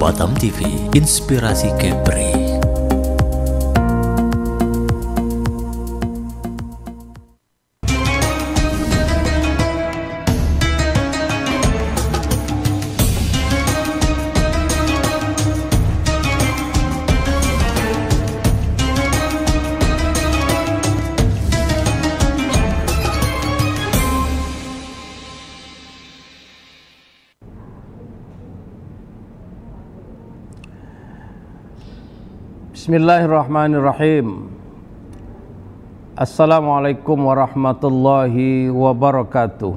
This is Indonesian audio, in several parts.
Batam TV, inspirasi Kepri. Bismillahirrahmanirrahim. Assalamualaikum warahmatullahi wabarakatuh.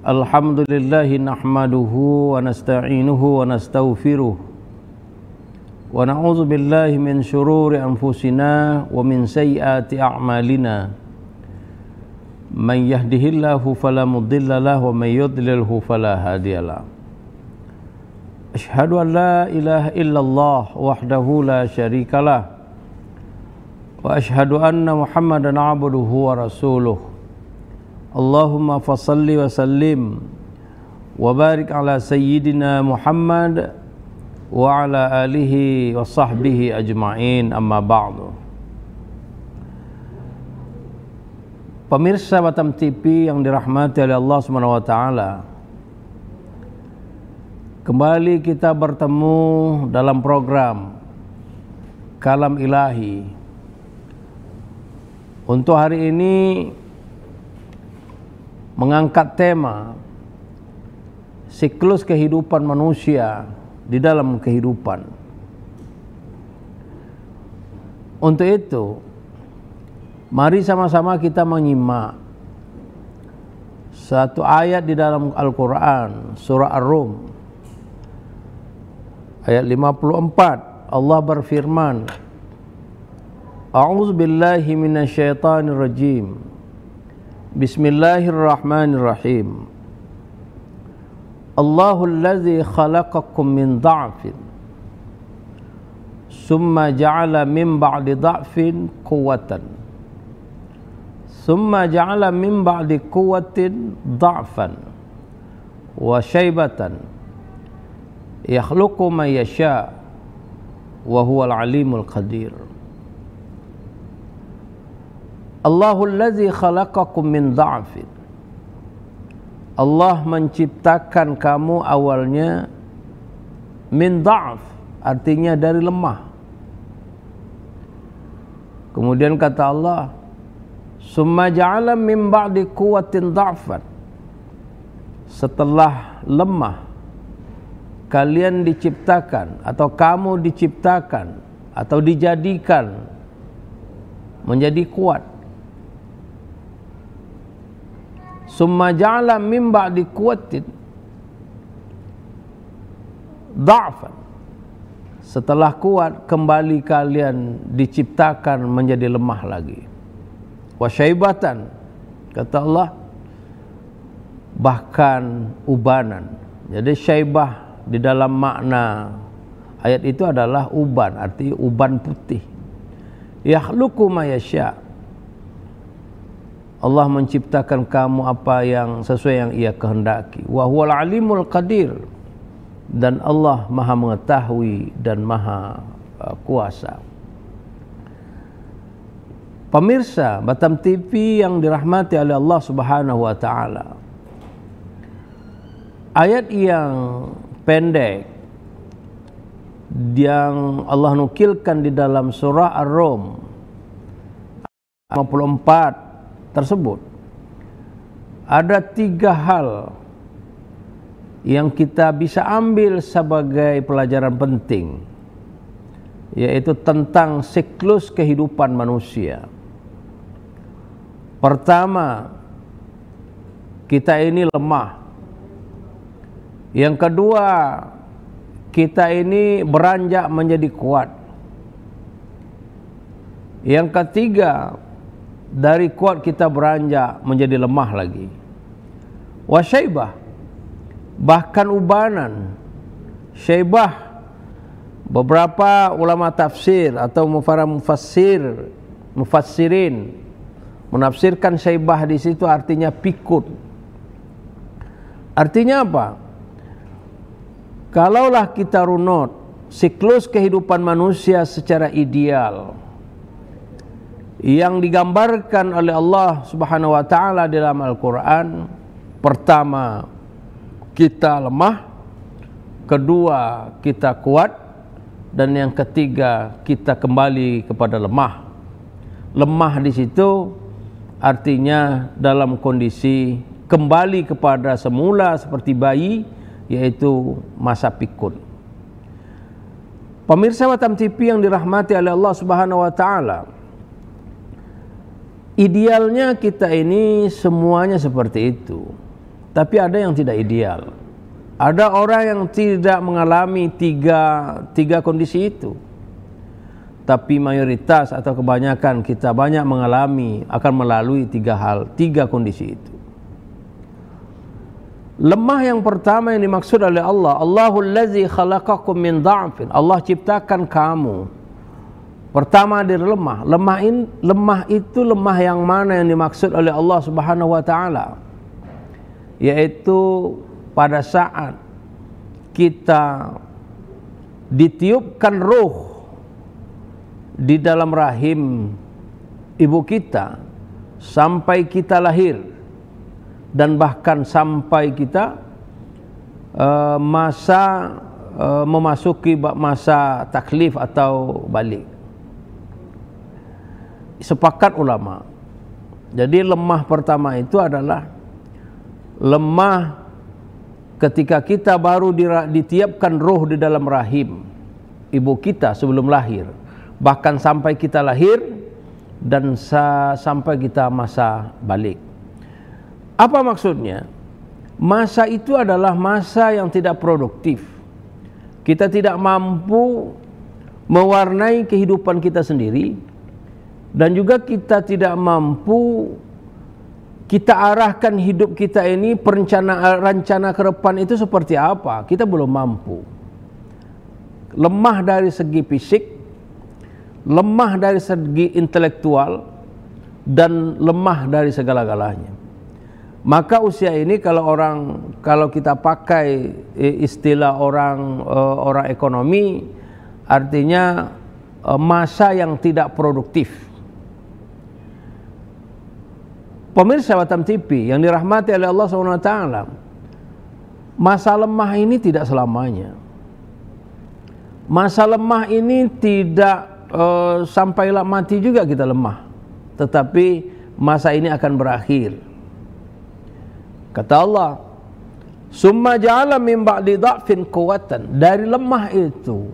Alhamdulillahi nahmaduhu wa nasta'inuhu wa nastaghfiruh wa na'udzu billahi min syururi anfusina wa min sayyiati a'malina. Man yahdihillahu fala mudilla lahu wa may yudlilhu fala hadiyalah. Asyhadu an la ilaha illallah wahdahu la syarikalah wa asyhadu anna Muhammadan abduhu wa rasuluh. Allahumma fassalli wa sallim wa barik ala sayyidina Muhammad wa ala alihi wa sahbihi ajma'in, amma ba'du. Pemirsa Batam TV yang dirahmati oleh Allah Subhanahu wa taala, kembali kita bertemu dalam program Kalam Ilahi. Untuk hari ini mengangkat tema siklus kehidupan manusia di dalam kehidupan. Untuk itu, mari sama-sama kita menyimak satu ayat di dalam Al-Quran, surah Ar-Rum. Ayat 54, Allah berfirman, A'udzu billahi minasyaitonir rajim. Bismillahirrahmanirrahim. Allahul ladzi khalaqakum min dha'fin summa ja'ala min ba'di dha'fin quwwatan summa ja'ala min ba'di quwwatin dha'fan wa syaibatan yakhluqu ma yasha wa huwal alimul qadir. Allahul ladzi khalaqakum min dha'fin. Allah menciptakan kamu awalnya min dha'f, artinya dari lemah. Kemudian kata Allah, summa ja'ala min ba'di quwwatin dha'fan. Setelah lemah kalian diciptakan atau kamu diciptakan atau dijadikan menjadi kuat. Summa ja'ala min ba'di quwwatin dha'fan. Setelah kuat kembali kalian diciptakan menjadi lemah lagi. Wa syaibatan, kata Allah, bahkan ubanan. Jadi syaibah di dalam makna ayat itu adalah uban, arti uban putih. Yakhluqu ma yasha. Allah menciptakan kamu apa yang sesuai yang Ia kehendaki. Wa huwal alimul qadir. Dan Allah Maha mengetahui dan Maha kuasa. Pemirsa Batam TV yang dirahmati oleh Allah Subhanahu wa taala, ayat yang pendek yang Allah nukilkan di dalam surah Ar-Rum 54 tersebut, ada 3 hal yang kita bisa ambil sebagai pelajaran penting, yaitu tentang siklus kehidupan manusia. Pertama, kita ini lemah. Yang kedua, kita ini beranjak menjadi kuat. Yang ketiga, dari kuat kita beranjak menjadi lemah lagi. Wa syaibah, bahkan ubanan. Syaibah, beberapa ulama tafsir atau mufassirin, mufassirin, menafsirkan syaibah di situ artinya pikun. Artinya apa? Kalaulah kita runut siklus kehidupan manusia secara ideal yang digambarkan oleh Allah Subhanahu wa taala dalam Al-Qur'an, pertama kita lemah, kedua kita kuat, dan yang ketiga kita kembali kepada lemah. Lemah di situ artinya dalam kondisi kembali kepada semula seperti bayi, yaitu masa pikun. Pemirsa Batam TV yang dirahmati oleh Allah Subhanahu wa taala, idealnya kita ini semuanya seperti itu. Tapi ada yang tidak ideal. Ada orang yang tidak mengalami tiga kondisi itu. Tapi mayoritas atau kebanyakan kita banyak mengalami, akan melalui tiga kondisi itu. Lemah yang pertama yang dimaksud oleh Allah, Allahul ladzi khalaqakum min dha'fin. Allah ciptakan kamu. Pertama dari lemah. Lemah itu lemah yang mana yang dimaksud oleh Allah Subhanahu wa taala? Yaitu pada saat kita ditiupkan ruh di dalam rahim ibu kita sampai kita lahir, dan bahkan sampai kita memasuki masa taklif atau balik. Sepakat ulama. Jadi lemah pertama itu adalah lemah ketika kita baru ditiupkan ruh di dalam rahim ibu kita sebelum lahir, bahkan sampai kita lahir dan sampai kita masa balik. Apa maksudnya? Masa itu adalah masa yang tidak produktif. Kita tidak mampu mewarnai kehidupan kita sendiri, dan juga kita tidak mampu kita arahkan hidup kita ini, rencana ke depan itu seperti apa. Kita belum mampu. Lemah dari segi fisik, lemah dari segi intelektual, dan lemah dari segala-galanya. Maka usia ini kalau kita pakai istilah orang ekonomi, artinya masa yang tidak produktif. Pemirsa Batam TV yang dirahmati oleh Allah SWT, masa lemah ini tidak selamanya. Masa lemah ini tidak sampailah mati juga kita lemah, tetapi masa ini akan berakhir. Kata Allah, summa ja'ala min ba'di dha'fin quwwatan. Dari lemah itu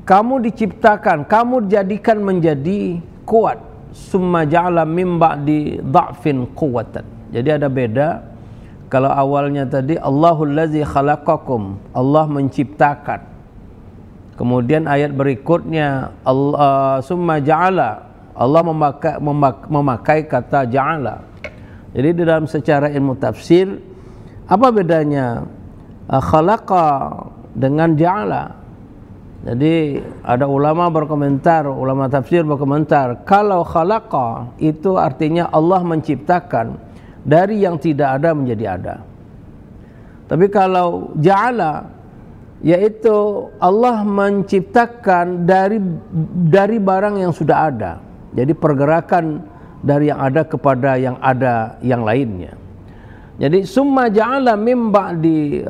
kamu diciptakan, kamu dijadikan menjadi kuat. Summa ja'ala min ba'di dha'fin quwwatan. Jadi ada beda. Kalau awalnya tadi Allahul ladzi khalaqakum, Allah menciptakan. Kemudian ayat berikutnya summa ja'ala, Allah memakai kata ja'ala. Jadi di dalam secara ilmu tafsir, apa bedanya khalaqa dengan ja'ala? Jadi ada ulama berkomentar, ulama tafsir berkomentar, kalau khalaqa itu artinya Allah menciptakan dari yang tidak ada menjadi ada. Tapi kalau ja'ala, yaitu Allah menciptakan dari barang yang sudah ada. Jadi pergerakan dari yang ada kepada yang ada yang lainnya. Jadi summa ja'ala min ba'di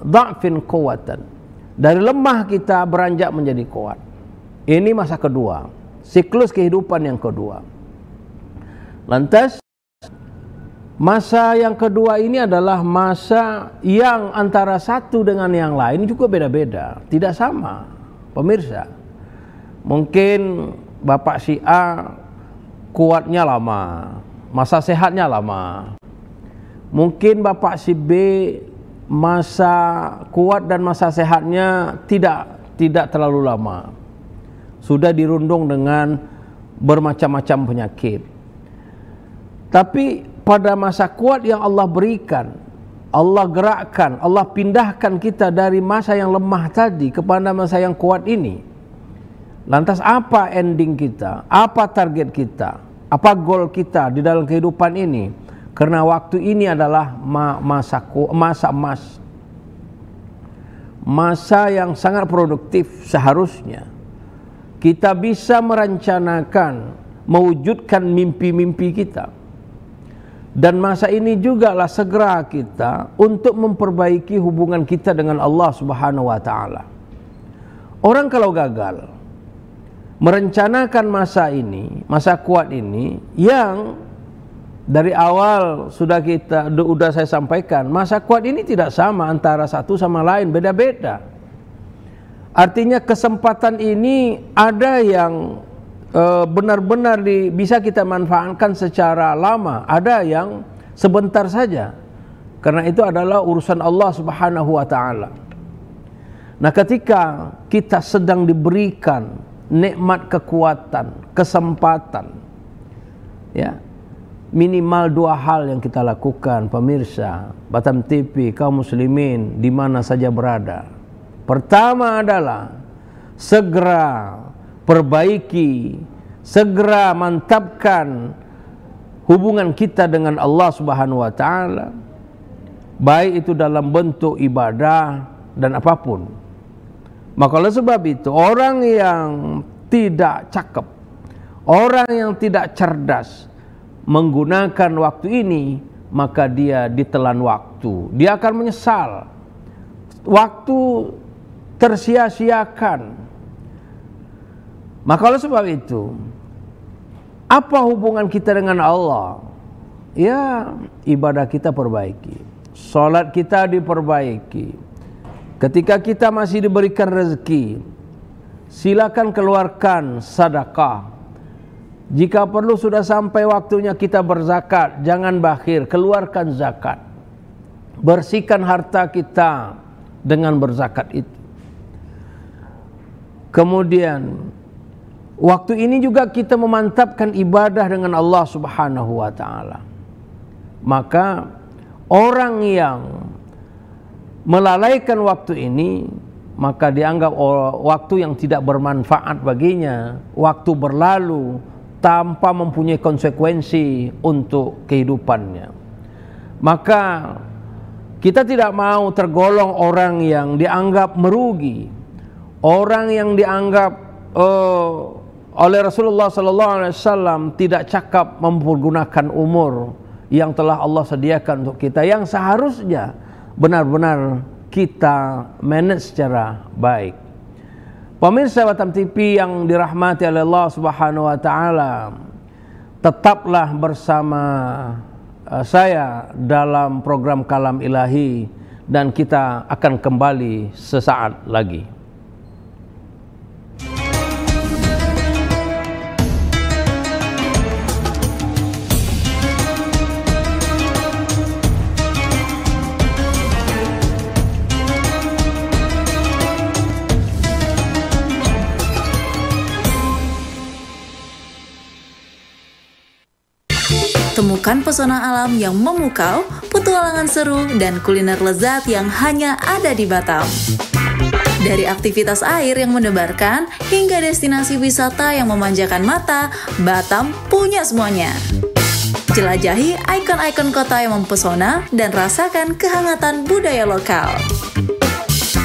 dha'fin quwwatan. Dari lemah kita beranjak menjadi kuat. Ini masa kedua, siklus kehidupan yang kedua. Lantas masa yang kedua ini adalah masa yang antara satu dengan yang lain juga beda-beda, tidak sama. Pemirsa, mungkin Bapak si A kuatnya lama, masa sehatnya lama. Mungkin Bapak si B masa kuat dan masa sehatnya tidak terlalu lama. Sudah dirundung dengan bermacam-macam penyakit. Tapi pada masa kuat yang Allah berikan, Allah gerakkan, Allah pindahkan kita dari masa yang lemah tadi kepada masa yang kuat ini. Lantas apa ending kita? Apa target kita? Apa goal kita di dalam kehidupan ini? Karena waktu ini adalah masa emas, masa yang sangat produktif. Seharusnya kita bisa merencanakan, mewujudkan mimpi-mimpi kita. Dan masa ini juga lah segera kita untuk memperbaiki hubungan kita dengan Allah Subhanahu wa Ta'ala. Orang kalau gagal merencanakan masa ini, masa kuat ini, yang dari awal sudah saya sampaikan, masa kuat ini tidak sama antara satu sama lain, beda-beda. Artinya kesempatan ini ada yang benar-benar bisa kita manfaatkan secara lama, ada yang sebentar saja. Karena itu adalah urusan Allah Subhanahu wa Ta'ala. Nah, ketika kita sedang diberikan nikmat kekuatan, kesempatan, ya, minimal dua hal yang kita lakukan, pemirsa Batam TV, kaum muslimin di mana saja berada. Pertama adalah segera perbaiki, segera mantapkan hubungan kita dengan Allah Subhanahu wa Ta'ala, baik itu dalam bentuk ibadah dan apapun. Maka oleh sebab itu, orang yang tidak cakep, orang yang tidak cerdas menggunakan waktu ini, maka dia ditelan waktu. Dia akan menyesal. Waktu tersia-siakan. Maka oleh sebab itu, apa hubungan kita dengan Allah? Ya, ibadah kita perbaiki, salat kita diperbaiki. Ketika kita masih diberikan rezeki, silakan keluarkan sedekah. Jika perlu sudah sampai waktunya kita berzakat, jangan bakhil, keluarkan zakat. Bersihkan harta kita dengan berzakat itu. Kemudian waktu ini juga kita memantapkan ibadah dengan Allah Subhanahu wa Ta'ala. Maka orang yang melalaikan waktu ini, maka dianggap waktu yang tidak bermanfaat baginya, waktu berlalu tanpa mempunyai konsekuensi untuk kehidupannya. Maka kita tidak mau tergolong orang yang dianggap merugi, orang yang dianggap oleh Rasulullah SAW tidak cakap mempergunakan umur yang telah Allah sediakan untuk kita, yang seharusnya benar-benar kita manage secara baik. Pemirsa Batam TV yang dirahmati oleh Allah Subhanahu wa Ta'ala, tetaplah bersama saya dalam program Kalam Ilahi, dan kita akan kembali sesaat lagi. Temukan pesona alam yang memukau, petualangan seru, dan kuliner lezat yang hanya ada di Batam. Dari aktivitas air yang mendebarkan, hingga destinasi wisata yang memanjakan mata, Batam punya semuanya. Jelajahi ikon-ikon kota yang mempesona dan rasakan kehangatan budaya lokal.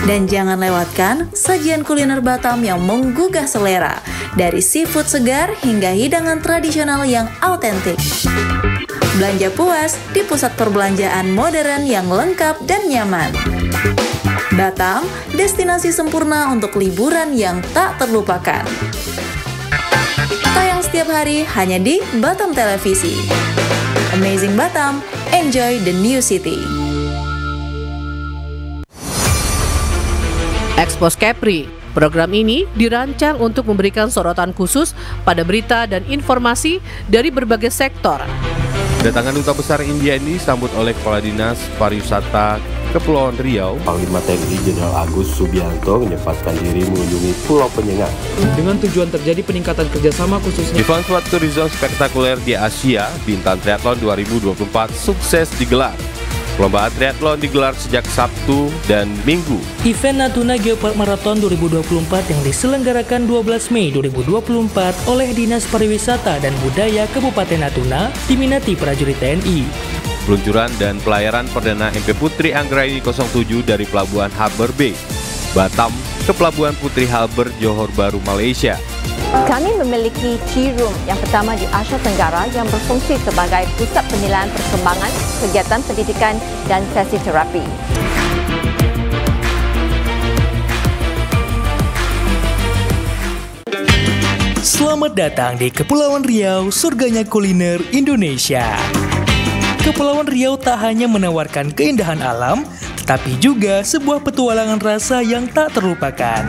Dan jangan lewatkan sajian kuliner Batam yang menggugah selera, dari seafood segar hingga hidangan tradisional yang autentik. Belanja puas di pusat perbelanjaan modern yang lengkap dan nyaman. Batam, destinasi sempurna untuk liburan yang tak terlupakan. Tayang setiap hari hanya di Batam Televisi. Amazing Batam, enjoy the new city. Expose Kepri. Program ini dirancang untuk memberikan sorotan khusus pada berita dan informasi dari berbagai sektor. Kedatangan Duta Besar India ini disambut oleh Kepala Dinas Pariwisata Kepulauan Riau. Panglima TNI Jenderal Agus Subianto menyempatkan diri mengunjungi Pulau Penyengat dengan tujuan terjadi peningkatan kerjasama khususnya. Event Sport Tourism spektakuler di Asia, Bintan Triathlon 2024 sukses digelar. Perlombaan triathlon digelar sejak Sabtu dan Minggu. Event Natuna Geopark Marathon 2024 yang diselenggarakan 12 Mei 2024 oleh Dinas Pariwisata dan Budaya Kabupaten Natuna diminati prajurit TNI. Peluncuran dan pelayaran perdana MP Putri Anggraini 07 dari Pelabuhan Harbour Bay, Batam ke Pelabuhan Putri Harbour, Johor Bahru, Malaysia. Kami memiliki tea room yang pertama di Asia Tenggara yang berfungsi sebagai pusat penilaian perkembangan, kegiatan pendidikan dan sesi terapi. Selamat datang di Kepulauan Riau, surganya kuliner Indonesia. Kepulauan Riau tak hanya menawarkan keindahan alam, tetapi juga sebuah petualangan rasa yang tak terlupakan.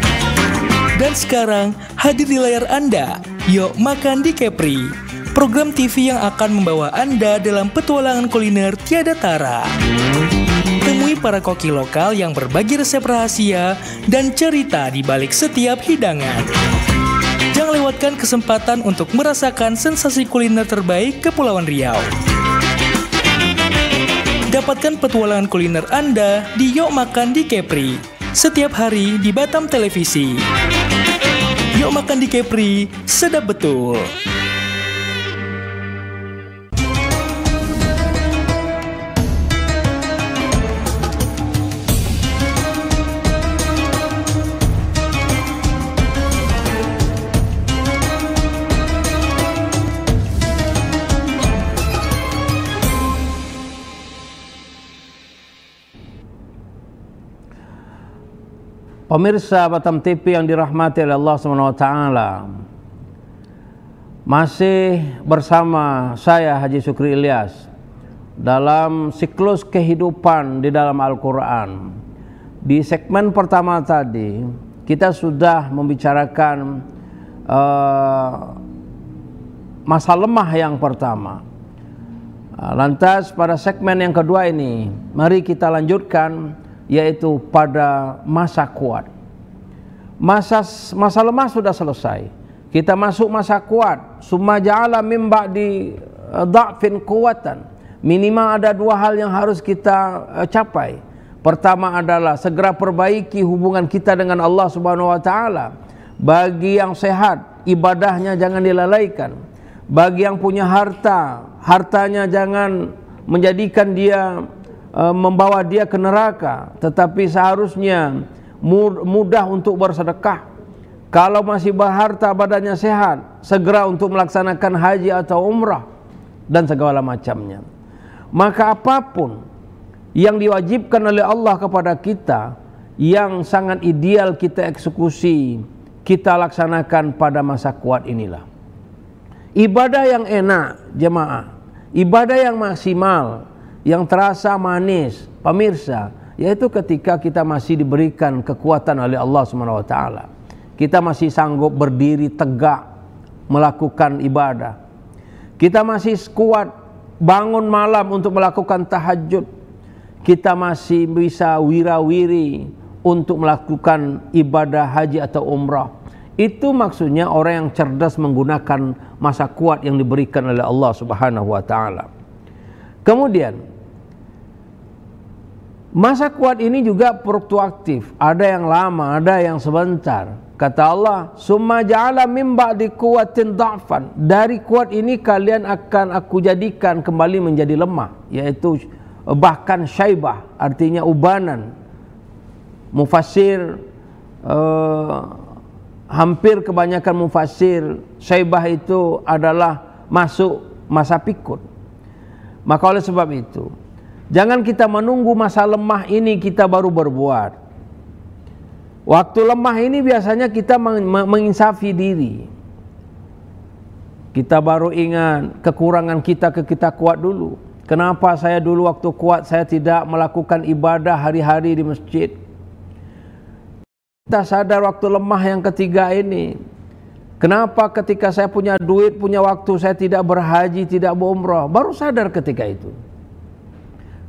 Dan sekarang hadir di layar Anda, Yuk Makan di Kepri, program TV yang akan membawa Anda dalam petualangan kuliner tiada tara. Temui para koki lokal yang berbagi resep rahasia dan cerita di balik setiap hidangan. Jangan lewatkan kesempatan untuk merasakan sensasi kuliner terbaik Kepulauan Riau. Dapatkan petualangan kuliner Anda di Yuk Makan di Kepri setiap hari di Batam Televisi. Yuk Makan di Kepri, sedap betul. Pemirsa Batam TV yang dirahmati oleh Allah SWT, masih bersama saya Haji Sukri Ilyas dalam siklus kehidupan di dalam Al-Quran. Di segmen pertama tadi kita sudah membicarakan masa lemah yang pertama. Lantas pada segmen yang kedua ini mari kita lanjutkan, yaitu pada masa kuat. Masa lemah sudah selesai. Kita masuk masa kuat. Summa ja'ala min ba'di dha'fin quwwatan. Minimal ada dua hal yang harus kita capai. Pertama adalah segera perbaiki hubungan kita dengan Allah Subhanahu wa taala. Bagi yang sehat, ibadahnya jangan dilalaikan. Bagi yang punya harta, hartanya jangan menjadikan dia membawa dia ke neraka, tetapi seharusnya mudah untuk bersedekah. Kalau masih berharta, badannya sehat, segera untuk melaksanakan haji atau umrah dan segala macamnya. Maka apapun yang diwajibkan oleh Allah kepada kita, yang sangat ideal kita eksekusi, kita laksanakan pada masa kuat inilah. Ibadah yang enak, jemaah, ibadah yang maksimal, yang terasa manis, pemirsa, yaitu ketika kita masih diberikan kekuatan oleh Allah SWT. Kita masih sanggup berdiri tegak melakukan ibadah. Kita masih kuat bangun malam untuk melakukan tahajud. Kita masih bisa wirawiri untuk melakukan ibadah haji atau umrah. Itu maksudnya orang yang cerdas menggunakan masa kuat yang diberikan oleh Allah Subhanahu wa taala. Kemudian masa kuat ini juga fluktuatif, ada yang lama, ada yang sebentar. Kata Allah, summa ja'ala min ba'di quwwatin dha'fan. Dari kuat ini kalian akan aku jadikan kembali menjadi lemah, yaitu bahkan syaibah, artinya ubanan. Mufassir hampir kebanyakan mufassir, syaibah itu adalah masuk masa pikun. Maka oleh sebab itu, jangan kita menunggu masa lemah ini kita baru berbuat. Waktu lemah ini biasanya kita menginsafi diri. Kita baru ingat kekurangan kita kuat dulu. Kenapa saya dulu waktu kuat saya tidak melakukan ibadah hari-hari di masjid? Kita sadar waktu lemah yang ketiga ini. Kenapa ketika saya punya duit, punya waktu saya tidak berhaji, tidak berumrah? Baru sadar ketika itu.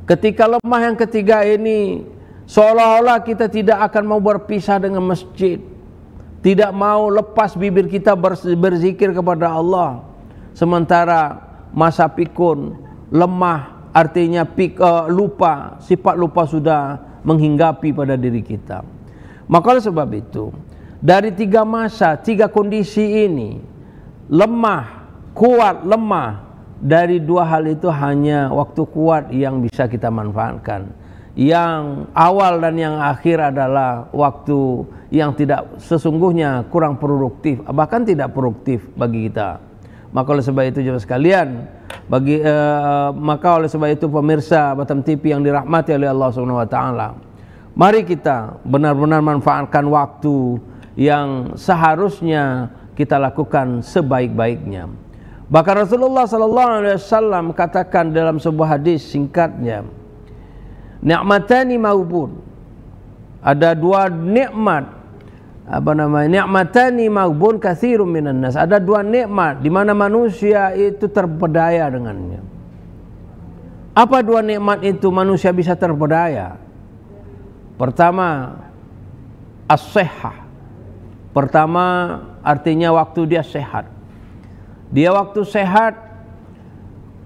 Ketika lemah yang ketiga ini, seolah-olah kita tidak akan mau berpisah dengan masjid, tidak mau lepas bibir kita berzikir kepada Allah. Sementara masa pikun, lemah, artinya lupa, sifat lupa sudah menghinggapi pada diri kita. Maka oleh sebab itu, dari tiga masa, tiga kondisi ini, lemah, kuat, lemah, dari dua hal itu hanya waktu kuat yang bisa kita manfaatkan. Yang awal dan yang akhir adalah waktu yang tidak sesungguhnya kurang produktif, bahkan tidak produktif bagi kita. Maka oleh sebab itu jemaah sekalian, maka oleh sebab itu pemirsa Batam TV yang dirahmati oleh Allah Subhanahu wa taala, mari kita benar-benar manfaatkan waktu yang seharusnya kita lakukan sebaik-baiknya. Bahkan Rasulullah sallallahu alaihi wasallam katakan dalam sebuah hadis singkatnya, ni'matani maghbun. Ada dua nikmat, ni'matani maghbun katsirun minan nas. Ada dua nikmat di mana manusia itu terpedaya dengannya. Apa dua nikmat itu manusia bisa terpedaya? Pertama, as-sihhah. Pertama artinya waktu dia sehat. Dia waktu sehat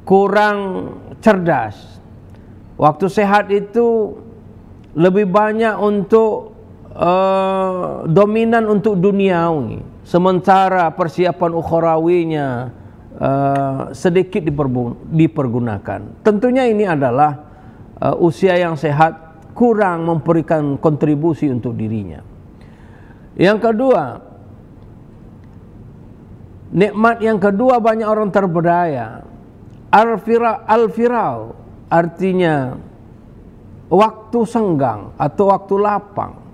kurang cerdas. Waktu sehat itu lebih banyak untuk dominan untuk duniawi, sementara persiapan ukhrawinya sedikit dipergunakan. Tentunya ini adalah usia yang sehat kurang memberikan kontribusi untuk dirinya. Yang kedua, nikmat yang kedua banyak orang terpedaya. Al-firau artinya waktu senggang atau waktu lapang.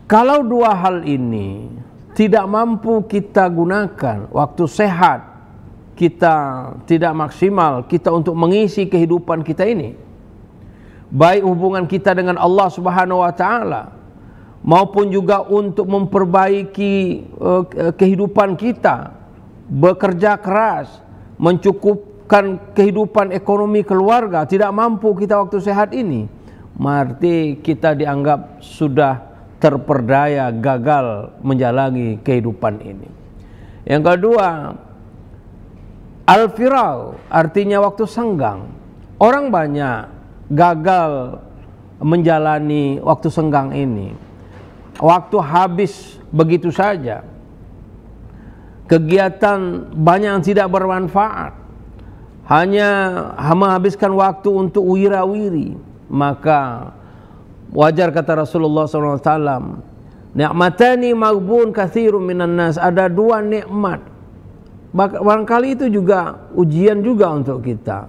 Kalau dua hal ini tidak mampu kita gunakan, waktu sehat kita tidak maksimal kita untuk mengisi kehidupan kita ini, baik hubungan kita dengan Allah Subhanahu wa taala maupun juga untuk memperbaiki kehidupan kita, bekerja keras, mencukupkan kehidupan ekonomi keluarga, tidak mampu kita waktu sehat ini, berarti kita dianggap sudah terperdaya, gagal menjalani kehidupan ini. Yang kedua, al-firau artinya waktu senggang. Orang banyak gagal menjalani waktu senggang ini. Waktu habis begitu saja. Kegiatan banyak yang tidak bermanfaat, hanya menghabiskan waktu untuk wira-wiri. Maka wajar kata Rasulullah SAW, ni'matani maghbun katsirun minan nas. Ada dua nikmat, barangkali itu juga ujian juga untuk kita.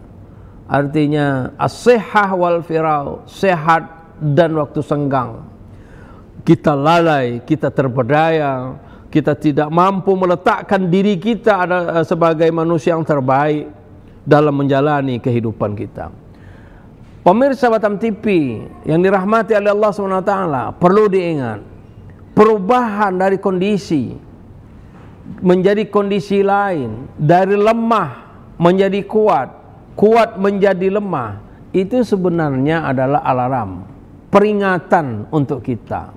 Artinya as-sihhah wal firau, sehat dan waktu senggang. Kita lalai, kita terpedaya, kita tidak mampu meletakkan diri kita sebagai manusia yang terbaik dalam menjalani kehidupan kita. Pemirsa Batam TV yang dirahmati oleh Allah SWT, perlu diingat, perubahan dari kondisi menjadi kondisi lain, dari lemah menjadi kuat, kuat menjadi lemah, itu sebenarnya adalah alarm, peringatan untuk kita.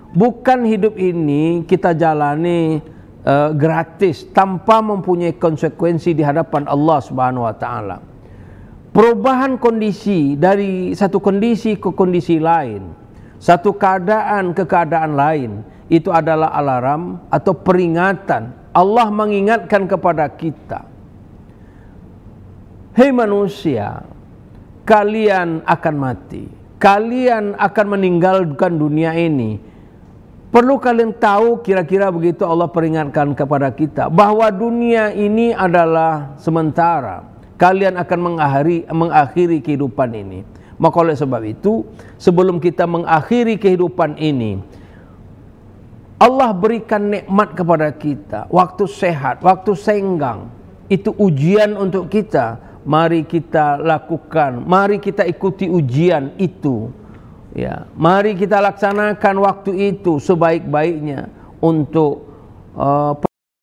Bukan hidup ini kita jalani gratis tanpa mempunyai konsekuensi di hadapan Allah Subhanahu wa taala. Perubahan kondisi dari satu kondisi ke kondisi lain, satu keadaan ke keadaan lain, itu adalah alarm atau peringatan. Allah mengingatkan kepada kita, hei manusia, kalian akan mati, kalian akan meninggalkan dunia ini. Perlu kalian tahu, kira-kira begitu Allah peringatkan kepada kita, bahwa dunia ini adalah sementara. Kalian akan mengakhiri kehidupan ini. Maka oleh sebab itu, sebelum kita mengakhiri kehidupan ini, Allah berikan nikmat kepada kita, waktu sehat, waktu senggang. Itu ujian untuk kita. Mari kita lakukan, mari kita ikuti ujian itu. Ya, mari kita laksanakan waktu itu sebaik-baiknya untuk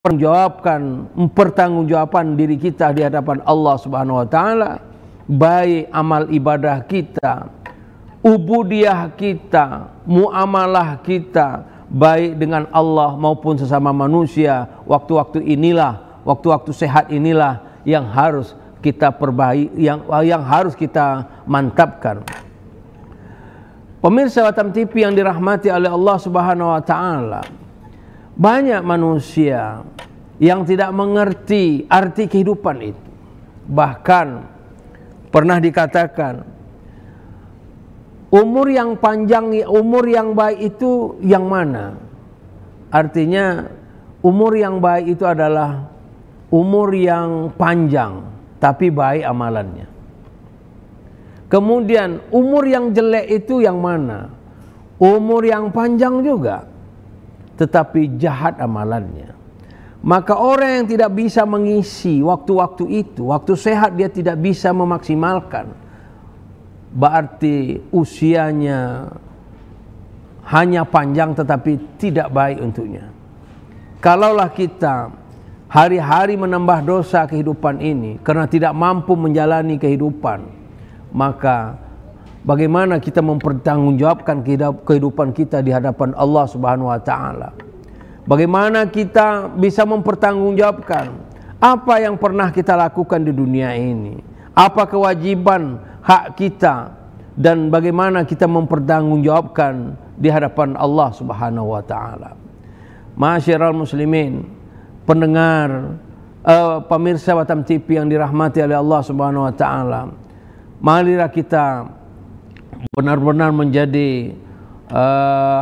mempertanggungjawabkan diri kita di hadapan Allah Subhanahu wa taala, baik amal ibadah kita, ubudiyah kita, muamalah kita, baik dengan Allah maupun sesama manusia. Waktu-waktu inilah, waktu-waktu sehat inilah yang harus kita perbaiki, yang harus kita mantapkan. Pemirsa Batam TV yang dirahmati oleh Allah Subhanahu wa taala, banyak manusia yang tidak mengerti arti kehidupan itu. Bahkan pernah dikatakan, umur yang panjang, umur yang baik itu yang mana? Artinya umur yang baik itu adalah umur yang panjang tapi baik amalannya. Kemudian umur yang jelek itu yang mana? Umur yang panjang juga tetapi jahat amalannya. Maka orang yang tidak bisa mengisi waktu-waktu itu, waktu sehat dia tidak bisa memaksimalkan, berarti usianya hanya panjang tetapi tidak baik untuknya. Kalaulah kita hari-hari menambah dosa kehidupan ini karena tidak mampu menjalani kehidupan, maka bagaimana kita mempertanggungjawabkan kehidupan kita di hadapan Allah Subhanahu wa taala? Bagaimana kita bisa mempertanggungjawabkan apa yang pernah kita lakukan di dunia ini? Apa kewajiban hak kita dan bagaimana kita mempertanggungjawabkan di hadapan Allah Subhanahu wa taala? Ma'asyiral muslimin, pendengar, pemirsa Batam TV yang dirahmati oleh Allah Subhanahu wa taala. Marilah kita benar-benar menjadi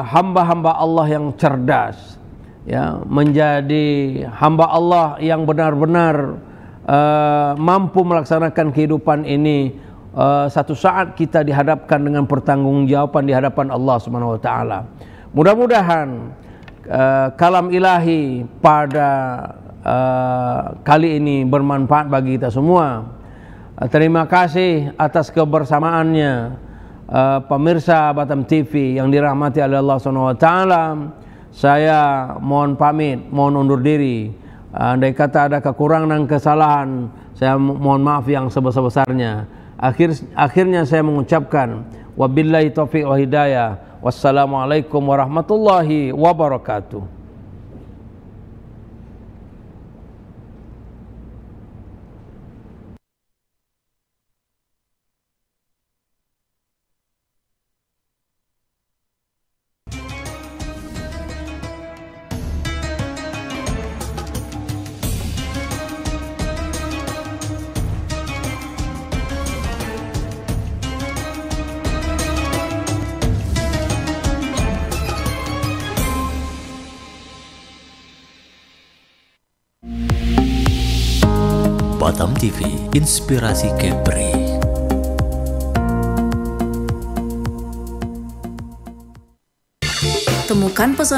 hamba-hamba Allah yang cerdas, ya, menjadi hamba Allah yang benar-benar mampu melaksanakan kehidupan ini. Satu saat kita dihadapkan dengan pertanggungjawaban di hadapan Allah Subhanahu wa taala. Mudah-mudahan kalam ilahi pada kali ini bermanfaat bagi kita semua. Terima kasih atas kebersamaannya pemirsa Batam TV yang dirahmati oleh Allah Subhanahu wa taala. Saya mohon pamit, mohon undur diri. Andai kata ada kekurangan dan kesalahan, saya mohon maaf yang sebesar-besarnya. Akhirnya saya mengucapkan wabillahi taufiq wa hidayah. Wassalamualaikum warahmatullahi wabarakatuh. Batam TV, inspirasi Kepri. Temukan pesona